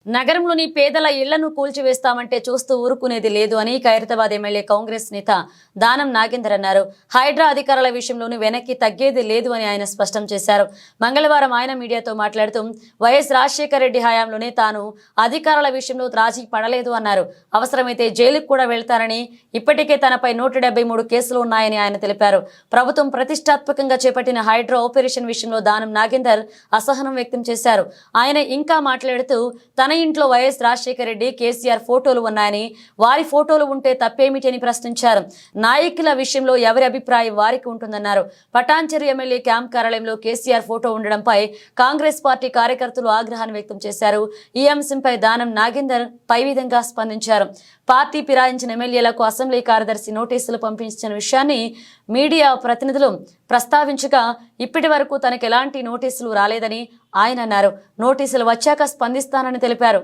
నగరంలోని పేదల ఇళ్లను కూల్చివేస్తామంటే చూస్తూ ఊరుకునేది లేదు అని ఖైరతాబాద్ ఎమ్మెల్యే కాంగ్రెస్ నేత దానం నాగేందర్ అన్నారు. హైడ్రా అధికారుల విషయంలోనూ వెనక్కి తగ్గేది లేదు అని ఆయన స్పష్టం చేశారు. మంగళవారం ఆయన మీడియాతో మాట్లాడుతూ వైఎస్ రాజశేఖర రెడ్డి హయాంలోనే తాను అధికారుల విషయంలో రాజీ పడలేదు అన్నారు. అవసరమైతే జైలుకు కూడా వెళ్తారని, ఇప్పటికే తనపై 173 కేసులు ఉన్నాయని ఆయన తెలిపారు. ప్రభుత్వం ప్రతిష్టాత్మకంగా చేపట్టిన హైడ్రా ఆపరేషన్ విషయంలో దానం నాగేందర్ అసహనం వ్యక్తం చేశారు. ఆయన ఇంకా మాట్లాడుతూ తన ఇంట్లో వైఎస్ రాజశేఖర రెడ్డి, కేసీఆర్ ఫోటోలు ఉన్నాయని, వారి ఫోటోలు ఉంటే తప్పేమిటి అని ప్రశ్నించారు. నాయకుల విషయంలో ఎవరి అభిప్రాయం వారికి ఉంటుందన్నారు. పటాన్చెరు ఎమ్మెల్యే క్యాంప్ కార్యాలయంలో కేసీఆర్ ఫోటో ఉండడంపై కాంగ్రెస్ పార్టీ కార్యకర్తలు ఆగ్రహాన్ని వ్యక్తం చేశారు. ఈ అంశంపై దానం నాగేందర్ పై విధంగా స్పందించారు. పార్టీ ఫిరాయించిన ఎమ్మెల్యేలకు అసెంబ్లీ కార్యదర్శి నోటీసులు పంపించిన విషయాన్ని మీడియా ప్రతినిధులు ప్రస్తావించగా ఇప్పటి వరకు తనకు ఎలాంటి నోటీసులు రాలేదని ఆయన అన్నారు. నోటీసులు వచ్చాక స్పందిస్తానని తెలిపారు.